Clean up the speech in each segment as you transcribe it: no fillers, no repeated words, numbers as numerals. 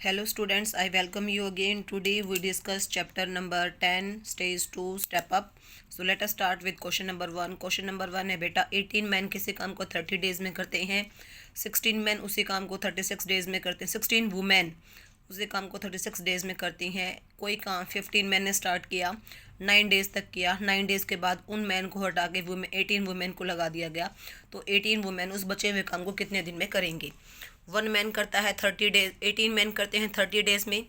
Hello students, I welcome you again. Today we discuss chapter number 10, stage 2, step up. So let us start with question number 1. Question number 1 है बेटा 18 man किसी काम को 30 days में करते हैं, 16 man उसी काम को 36 डेज में करते हैं, 16 वुमेन उसी काम को 36 डेज में करती हैं. कोई काम 15 मैन ने स्टार्ट किया, 9 डेज तक किया, 9 डेज के बाद उन मैन को हटा के 18 वुमेन को लगा दिया गया. तो 18 वुमेन उस बचे हुए काम को कितने दिन में करेंगे. वन मैन करता है 30 डेज, 18 मैन करते हैं 30 डेज में,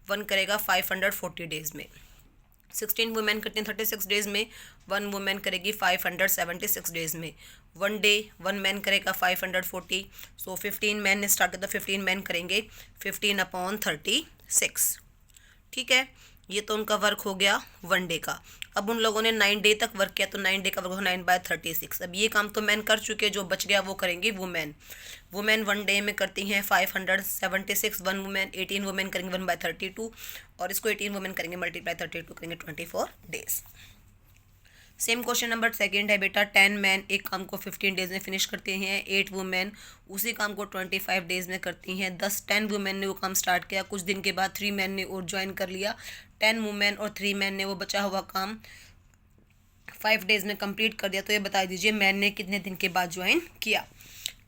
वन करेगा 540 डेज में. 16 वुमेन करते हैं 36 डेज में, वन वुमेन करेगी 576 डेज में. वन डे वन मैन करेगा 540. सो 15 मैन ने स्टार्ट किया तो 15 मैन करेंगे 15/36. ठीक है, ये तो उनका वर्क हो गया वन डे का. अब उन लोगों ने 9 डे तक वर्क किया तो 9 डे का वर्क 9/36. अब ये काम तो मैन कर चुके, जो बच गया वो करेंगी वुमेन. वुमेन वन डे में करती हैं 576, वन वुमेन 18 वुमेन करेंगे 1/32, और इसको 18 वुमेन करेंगे मल्टीप्लाई 32 करेंगे 24 days. Same question number second है बेटा 10 मैन एक काम को 15 डेज में फिनिश करते हैं, 8 वुमेन उसी काम को 25 डेज में करती हैं. 10 वुमेन ने वो काम स्टार्ट किया, कुछ दिन के बाद 3 मैन ने और ज्वाइन कर लिया. 10 वुमेन और 3 मैन ने वो बचा हुआ काम 5 डेज में कंप्लीट कर दिया. तो ये बता दीजिए मैन ने कितने दिन के बाद ज्वाइन किया.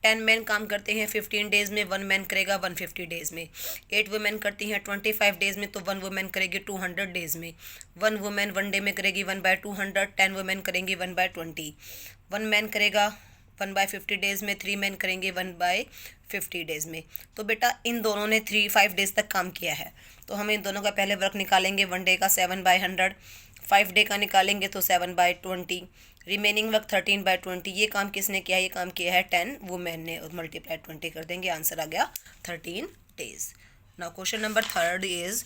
10 मैन काम करते हैं 15 डेज में, वन मैन करेगा 150 डेज में. 8 वुमेन करती हैं 25 डेज में, तो वन वुमेन करेगी 200 डेज में. वन वुमेन वन डे में करेगी 1/200. 10 वुमेन करेंगी 1/20. वन मैन करेगा 1/50 डेज में, 3 मैन करेंगे 1/50 डेज में. तो बेटा इन दोनों ने 5 डेज तक काम किया है, तो हम इन दोनों का पहले वर्क निकालेंगे. वन डे का 7/100, 5 डे का निकालेंगे तो 7/20, रिमेनिंग वर्क 13/20. ये काम किसने किया, ये काम किया है 10 वुमेन ने, और मल्टीप्लाई 20 कर देंगे, आंसर आ गया 13 days. Now question number third is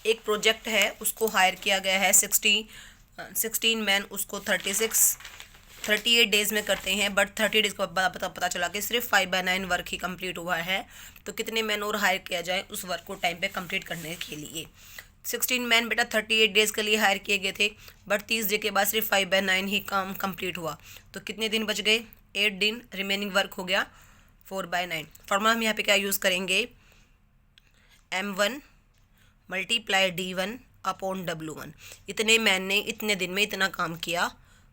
एक प्रोजेक्ट है, उसको हायर किया गया है 16 मैन उसको 38 डेज में करते हैं, बट 30 डेज को पता चला कि सिर्फ 5/9 वर्क ही कंप्लीट हुआ है. तो कितने मैन और हायर किया जाए उस वर्क को टाइम पे कंप्लीट करने के लिए. 16 मैन बेटा 38 डेज के लिए हायर किए गए थे, बट 30 डे के बाद सिर्फ 5/9 ही काम कंप्लीट हुआ. तो कितने दिन बच गए, 8 दिन. रिमेनिंग वर्क हो गया 4/9. फॉर्मूला हम यहाँ पे क्या यूज़ करेंगे, M1 multiply D1 upon W1. इतने मैन ने इतने दिन में इतना काम किया,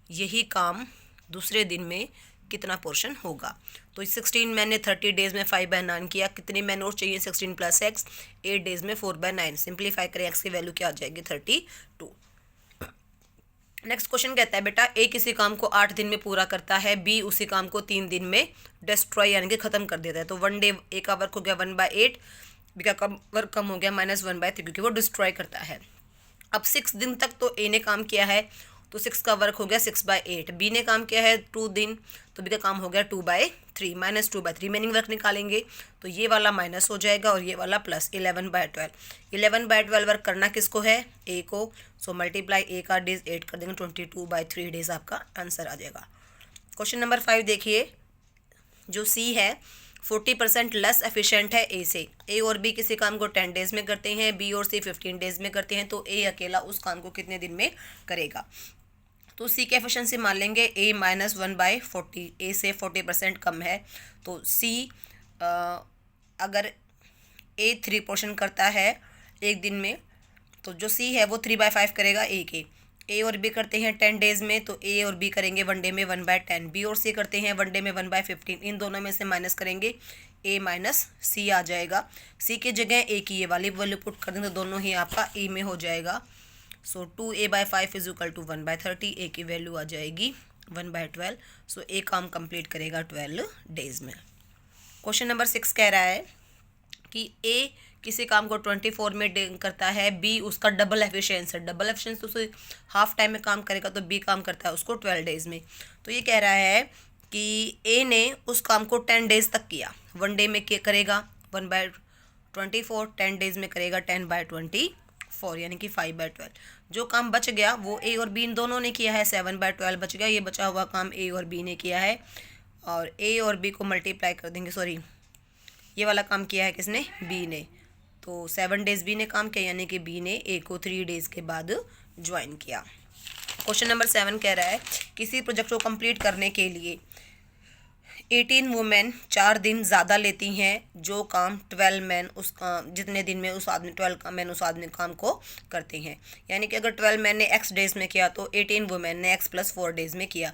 यही काम दूसरे दिन में कितना पोर्शन होगा. तो 16 मैन ने 30 डेज में 5/9 किया, कितने मैन और चाहिए 16 + x, 8 डेज में 4/9. सिंप्लीफाई करें, x की वैल्यू क्या आ जाएगी 32. नेक्स्ट क्वेश्चन कहता है बेटा ए किसी काम को 8 दिन में पूरा करता है, बी उसी काम को 3 दिन में डिस्ट्रॉय यानी कि ख़त्म कर देता है. तो वन डे ए का वर्क हो गया 1/8, बी का वर्क कम हो गया -1/3, क्योंकि वो डिस्ट्रॉय करता है. अब 6 दिन तक तो ए ने काम किया है, तो 6 का वर्क हो गया 6/8. बी ने काम किया है 2 दिन, तो बी का काम हो गया 2/3, -2/3. रिमेनिंग वर्क निकालेंगे तो ये वाला माइनस हो जाएगा और ये वाला प्लस, 11/12. 11/12 वर्क करना किसको है, ए को. सो मल्टीप्लाई ए का डेज 8 कर देंगे, 22/3 डेज आपका आंसर आ जाएगा. क्वेश्चन नंबर 5 देखिए, जो सी है 40% लेस एफिशिएंट है ए से. ए और बी किसी काम को 10 डेज में करते हैं, बी और सी 15 डेज में करते हैं, तो ए अकेला उस काम को कितने दिन में करेगा. तो सी की एफिशिएंसी मान लेंगे a -1/40, ए से 40% कम है. तो सी अगर ए 3 पोर्शन करता है एक दिन में, तो जो सी है वो 3/5 करेगा ए के. ए और बी करते हैं 10 डेज में, तो ए और बी करेंगे वन डे में 1/10. बी और सी करते हैं वन डे में 1/15. इन दोनों में से माइनस करेंगे, ए माइनस सी आ जाएगा. सी की जगह ए की ये वाली वैल्यू पुट कर देंगे, तो दोनों ही आपका ए में हो जाएगा. सो 2a/5 इज इक्वल टू 1/30. ए की वैल्यू आ जाएगी 1/12. सो ए काम कंप्लीट करेगा 12 डेज में. क्वेश्चन नंबर 6 कह रहा है कि ए किसी काम को 24 में करता है, बी उसका डबल एफिशिएंसी है. डबल एफिशिएंसी उसे हाफ टाइम में काम करेगा, तो बी काम करता है उसको 12 डेज में. तो ये कह रहा है कि ए ने उस काम को 10 डेज तक किया, वन डे में करेगा 1/24, 10 डेज में करेगा 10/24 यानी कि 5/12. जो काम बच गया वो ए और बी इन दोनों ने किया है, 7/12 बच गया. ये बचा हुआ काम ए और बी ने किया है, और ए और बी को मल्टीप्लाई कर देंगे. सॉरी, ये वाला काम किया है किसने, बी ने. तो 7 डेज बी ने काम किया, यानी कि बी ने ए को 3 डेज के बाद ज्वाइन किया. क्वेश्चन नंबर 7 कह रहा है किसी प्रोजेक्ट को कंप्लीट करने के लिए 18 वुमेन 4 दिन ज़्यादा लेती हैं जो काम 12 मैन उस जितने दिन में उस आदमी 12 मैन उस आदमी काम को करते हैं। यानी कि अगर 12 मैन ने एक्स डेज में किया तो 18 वुमेन ने एक्स प्लस 4 डेज में किया।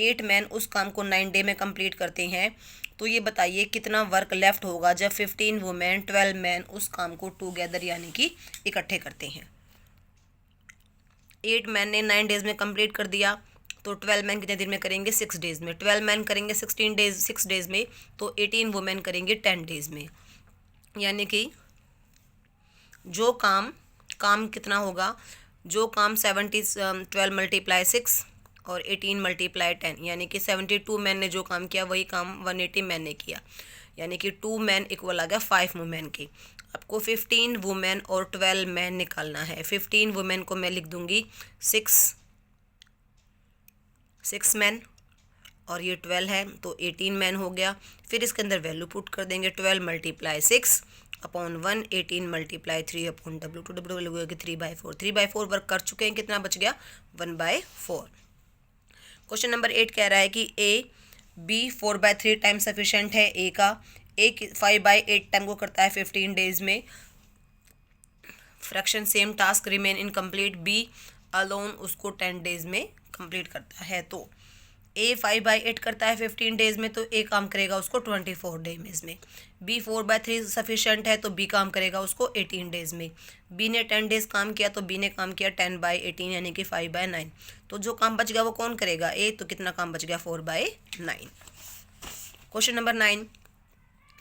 8 मैन उस काम को 9 डे में कंप्लीट करते हैं। तो ये बताइए कितना वर्क लेफ्ट होगा जब 15 वुमेन 12 मैन उस काम को टूगेदर यानी कि इकट्ठे करते हैं। 8 मैन ने 9 डेज में कंप्लीट कर दिया तो 12 मैन कितने दिन में करेंगे 6 डेज में। 12 मैन करेंगे 6 डेज में तो 18 वुमेन करेंगे 10 डेज में। यानी कि जो काम कितना होगा, जो काम 12 मल्टीप्लाई 6 और 18 मल्टीप्लाई 10 यानी कि 72 मैन ने जो काम किया वही काम 180 मैन ने किया। यानी कि 2 मैन इक्वल आ गया 5 वुमेन के। आपको 15 वुमेन और 12 मैन निकालना है। 15 वुमेन को मैं लिख दूंगी 6 मैन और ये 12 है तो 18 मैन हो गया। फिर इसके अंदर वैल्यू पुट कर देंगे 12 multiply 6 upon 1, 18 multiply 3 upon W होगी 3/4। 3/4 वर्क कर चुके हैं, कितना बच गया 1/4। क्वेश्चन नंबर 8 कह रहा है कि B 4/3 टाइम सफिशेंट है A का। A 5/8 टाइम को करता है 15 डेज में। Fraction same task remain incomplete B alone उसको 10 डेज में कंप्लीट करता है। तो A 5/8 करता है 15 डेज में तो A काम करेगा उसको 24 डेज में। B 4/3 सफिशेंट है तो B काम करेगा उसको 18 डेज में। B ने 10 डेज काम किया तो B ने काम किया 10/18 यानी कि 5/9। तो जो काम बच गया वो कौन करेगा A, तो कितना काम बच गया 4/9। क्वेश्चन नंबर 9,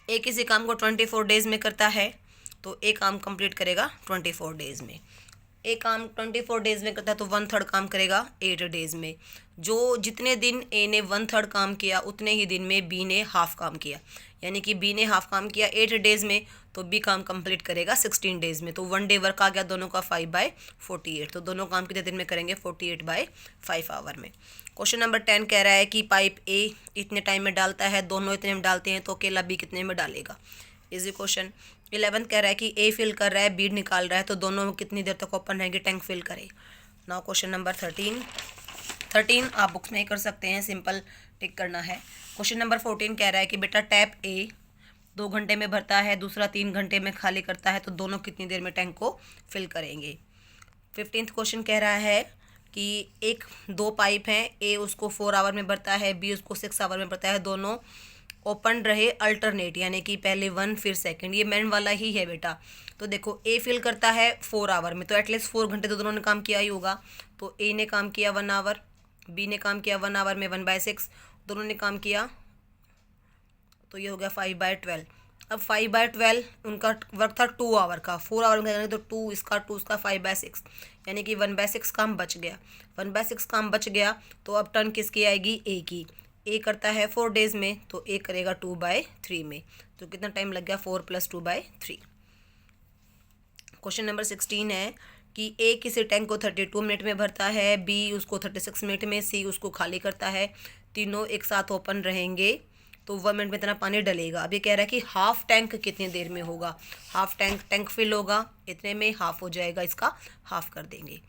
A किसी काम को 24 डेज में करता है तो A काम कंप्लीट करेगा 24 डेज में। A काम 24 डेज में करता है तो 1/3 काम करेगा 8 डेज में। जो जितने दिन A ने 1/3 काम किया उतने ही दिन में B ने हाफ काम किया। यानी कि B ने हाफ काम किया 8 डेज में तो B काम कंप्लीट करेगा 16 डेज में। तो 1 डे वर्क आ गया दोनों का 5/48। तो दोनों काम कितने दिन में करेंगे 48/5 आवर में। क्वेश्चन नंबर 10 कह रहा है कि पाइप A इतने टाइम में डालता है, दोनों इतने में डालते हैं तो अकेला B कितने में डालेगा। Easy question. 11 कह रहा है कि A फिल कर रहा है B निकाल रहा है तो दोनों कितनी देर तक ओपन रहेंगे, टैंक फिल करे। नाउ क्वेश्चन नंबर 13 आप बुक्स में ही कर सकते हैं, सिंपल टिक करना है। क्वेश्चन नंबर 14 कह रहा है कि बेटा टैप A 2 घंटे में भरता है, दूसरा 3 घंटे में खाली करता है तो दोनों कितनी देर में टैंक को फिल करेंगे। 15th क्वेश्चन कह रहा है कि 2 पाइप हैं, A उसको 4 आवर में भरता है B उसको 6 आवर में भरता है, दोनों ओपन रहे अल्टरनेट यानी कि पहले 1 फिर सेकंड। ये मैन वाला ही है बेटा। तो देखो A फिल करता है 4 आवर में तो एटलीस्ट 4 घंटे तो दोनों ने काम किया ही होगा। तो A ने काम किया 1 आवर, B ने काम किया 1 आवर में 1/6, दोनों ने काम किया तो ये हो गया 5/12। अब 5/12 उनका वर्क था 2 आवर का, 4 आवर में तो 2 इसका 5/6 यानी कि 1/6 काम बच गया। 1/6 काम बच गया तो अब टर्न किसकी आएगी A की। A करता है 4 डेज में तो A करेगा 2/3 में। तो कितना टाइम लग गया 4 + 2/3। क्वेश्चन नंबर 16 है कि A किसी टैंक को 32 मिनट में भरता है, B उसको 36 मिनट में, C उसको खाली करता है। तीनों एक साथ ओपन रहेंगे तो 1 मिनट में इतना पानी डलेगा। अब ये कह रहा है कि हाफ टैंक कितनी देर में होगा। हाफ टैंक फिल होगा इतने में हाफ हो जाएगा, इसका हाफ कर देंगे।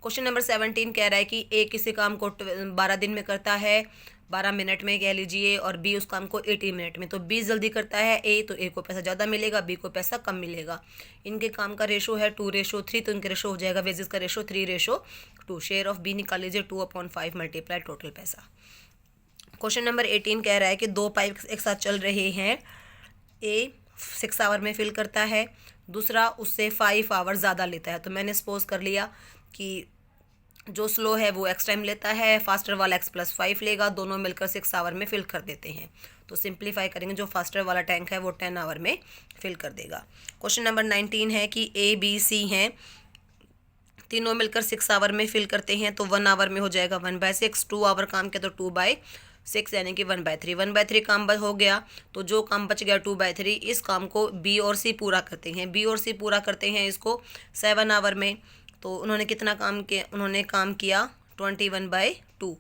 क्वेश्चन नंबर 17 कह रहा है कि A किसी काम को 12 दिन में करता है, 12 मिनट में कह लीजिए, और B उस काम को 80 मिनट में। तो B जल्दी करता है A तो A को पैसा ज़्यादा मिलेगा, B को पैसा कम मिलेगा। इनके काम का रेशो है 2:3 तो इनके रेशो हो जाएगा वेजेस का रेशो 3:2। शेयर ऑफ B निकाल लीजिए 2/5 मल्टीप्लाई टोटल पैसा। क्वेश्चन नंबर 18 कह रहा है कि 2 पाइप एक साथ चल रहे हैं, A 6 आवर में फिल करता है, दूसरा उससे 5 आवर ज़्यादा लेता है। तो मैंने सपोज कर लिया कि जो स्लो है वो x टाइम लेता है, फास्टर वाला x + 5 लेगा, दोनों मिलकर 6 आवर में फिल कर देते हैं। तो सिंप्लीफाई करेंगे, जो फास्टर वाला टैंक है वो 10 आवर में फिल कर देगा। क्वेश्चन नंबर 19 है कि A B C हैं, तीनों मिलकर 6 आवर में फिल करते हैं तो 1 आवर में हो जाएगा 1/6। 2 आवर काम किया तो 2/6 यानी कि 1/3। 1/3 काम हो गया तो जो काम बच गया 2/3, इस काम को B और C पूरा करते हैं। B और C पूरा करते हैं इसको 7 आवर में। तो उन्होंने कितना काम किया, उन्होंने काम किया 21/2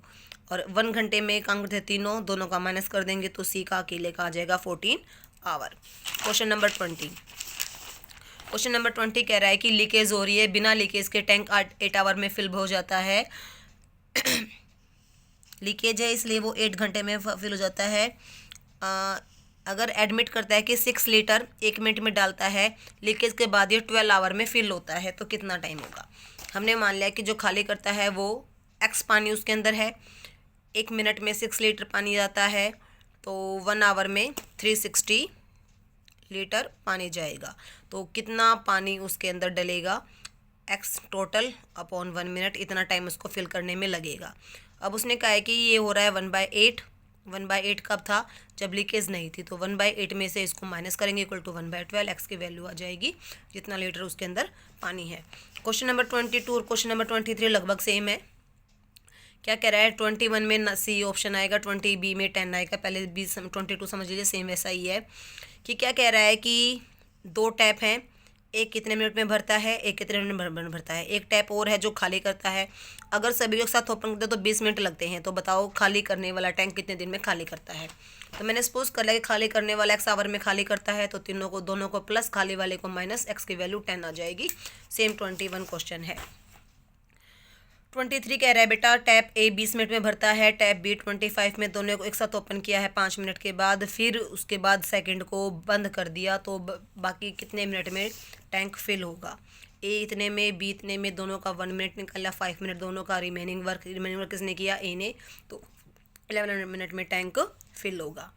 और 1 घंटे में काम करते तीनों, दोनों का माइनस कर देंगे तो C का अकेले का आ जाएगा 14 आवर। क्वेश्चन नंबर 20 कह रहा है कि लीकेज हो रही है, बिना लीकेज के टैंक 8 आवर में फिल हो जाता है। लीकेज है इसलिए वो 8 घंटे में फिल हो जाता है। अगर एडमिट करता है कि 6 लीटर 1 मिनट में डालता है, लीकेज के बाद ये 12 आवर में फिल होता है, तो कितना टाइम होगा। हमने मान लिया कि जो खाली करता है वो एक्स पानी उसके अंदर है, 1 मिनट में 6 लीटर पानी जाता है, तो 1 आवर में 360 लीटर पानी जाएगा। तो कितना पानी उसके अंदर डलेगा, एक्स टोटल अपॉन 1 मिनट, इतना टाइम उसको फिल करने में लगेगा। अब उसने कहा है कि ये हो रहा है 1/8। 1/8 कब था, जब लीकेज नहीं थी, तो 1/8 में से इसको माइनस करेंगे, इक्वल टू 1/12। एक्स की वैल्यू आ जाएगी जितना लीटर उसके अंदर पानी है। क्वेश्चन नंबर 22 और क्वेश्चन नंबर 23 लगभग सेम है। क्या कह रहा है, 21 में सी ऑप्शन आएगा, 20 बी में 10 आएगा। पहले 22 समझ लीजिए, सेम वैसा ही है। कि क्या कह रहा है कि 2 टैप हैं, एक कितने मिनट में भरता है, एक कितने मिनट में भरता है। एक टैप और है जो खाली करता है। अगर सभी एक साथ ओपन करते हैं तो 20 मिनट लगते हैं। तो बताओ खाली करने वाला टैंक कितने दिन में खाली करता है। तो मैंने सपोज कर लिया कि खाली करने वाला एक्स आवर में खाली करता है, तो दोनों को प्लस, खाली वाले को माइनस, एक्स की वैल्यू 10 आ जाएगी। सेम 21 क्वेश्चन है। 23 कह रहा है बेटा, टैप ए 20 मिनट में भरता है, टैप बी 25 में, दोनों को एक साथ ओपन किया है 5 मिनट के बाद, फिर उसके बाद सेकंड को बंद कर दिया, तो बाकी कितने मिनट में टैंक फिल होगा। ए इतने में, बी इतने में, दोनों का 1 मिनट निकला, 5 मिनट दोनों का रिमेनिंग वर्क किसने किया, ए ने, तो 11 मिनट में टैंक फिल होगा।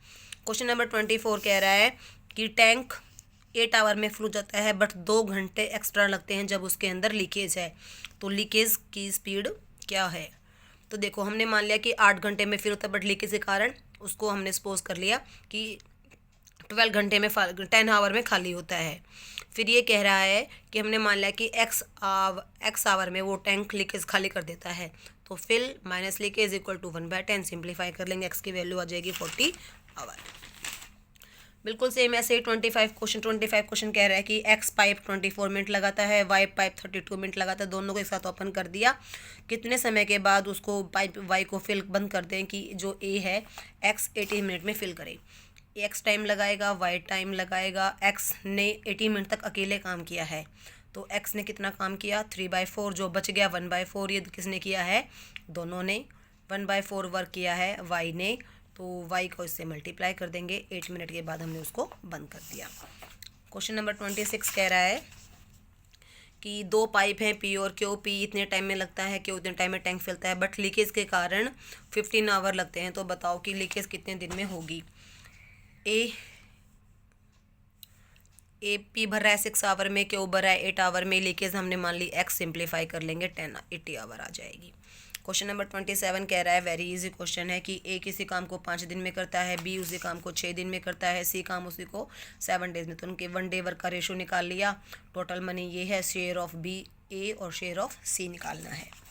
क्वेश्चन नंबर 24 कह रहा है कि टैंक 8 आवर में फुल हो जाता है, बट 2 घंटे एक्स्ट्रा लगते हैं जब उसके अंदर लीकेज है। तो लीकेज की स्पीड क्या है। तो देखो हमने मान लिया कि 8 घंटे में फिल होता है, बट लीकेज के कारण उसको हमने सपोज कर लिया कि 12 घंटे में 10 आवर में खाली होता है। फिर ये कह रहा है कि हमने मान लिया कि एक्स आवर में वो टैंक लीकेज खाली कर देता है, तो fill minus leakage equal to 1/10। Simplify कर लेंगे, एक्स की वैल्यू आ जाएगी 40 आवर। बिल्कुल सेम ऐसे ही 25 क्वेश्चन कह रहा है कि एक्स पाइप 24 मिनट लगाता है, वाई पाइप 32 मिनट लगाता है, दोनों को एक साथ ओपन कर दिया। कितने समय के बाद उसको पाइप वाई को फिल बंद कर दें कि जो ए है एक्स 18 मिनट में फिल करे। एक्स टाइम लगाएगा, वाई टाइम लगाएगा। एक्स ने 18 मिनट तक अकेले काम किया है, तो एक्स ने कितना काम किया, 3/4, जो बच गया 1/4, ये किसने किया है, दोनों ने 1/4 वर्क किया है वाई ने, तो y को इससे मल्टीप्लाई कर देंगे। 8 मिनट के बाद हमने उसको बंद कर दिया। क्वेश्चन नंबर 26 कह रहा है कि 2 पाइप हैं पी और क्यू, पी इतने टाइम में लगता है, क्यू इतने टाइम में टैंक फैलता है, बट लीकेज के कारण 15 आवर लगते हैं। तो बताओ कि लीकेज कितने दिन में होगी। ए पी भर रहा है 6 आवर में, क्यू भर रहा है 8 आवर में, लीकेज हमने मान ली एक्स, सिंप्लीफाई कर लेंगे 80 आवर आ जाएगी। क्वेश्चन नंबर 27 कह रहा है, वेरी इजी क्वेश्चन है कि ए किसी काम को 5 दिन में करता है, बी उसी काम को 6 दिन में करता है, सी काम उसी को 7 डेज में। तो उनके 1 डे वर्क का रेशो निकाल लिया। टोटल मनी ये है, शेयर ऑफ बी ए और शेयर ऑफ सी निकालना है।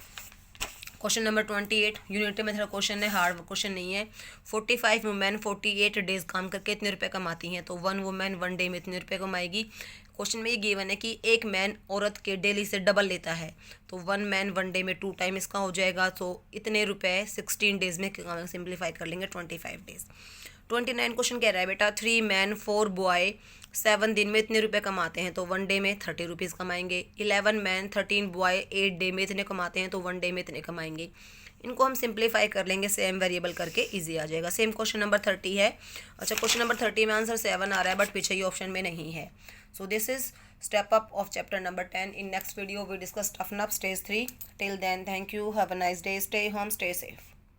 क्वेश्चन नंबर 28 यूनिट में मेथड क्वेश्चन है, हार्ड क्वेश्चन नहीं है। 45 वुमेन 48 डेज काम करके इतने रुपए कमाती हैं, तो 1 वुमेन 1 डे में इतने रुपए कमाएगी। क्वेश्चन में ये गिवन है कि एक मैन औरत के डेली से डबल लेता है, तो 1 मैन 1 डे में 2 टाइम इसका हो जाएगा, तो इतने रुपए 16 डेज में सिंप्लीफाई कर लेंगे 25 डेज। 29 क्वेश्चन कह रहा है बेटा, 3 मैन 4 बॉय 7 दिन में इतने रुपए कमाते हैं, तो 1 डे में 30 रुपीज़ कमाएंगे। 11 मैन 13 बॉय 8 डे में इतने कमाते हैं, तो 1 डे में इतने कमाएंगे। इनको हम सिंप्लीफाई कर लेंगे, सेम वेरिएबल करके इजी आ जाएगा। सेम क्वेश्चन नंबर 30 है। अच्छा, क्वेश्चन नंबर 30 में आंसर 7 आ रहा है, बट पीछे ये ऑप्शन में नहीं है। So this is step up of chapter number 10. In next video we discuss toughen up stage 3. Till then, thank you, have a nice day, stay home, stay safe.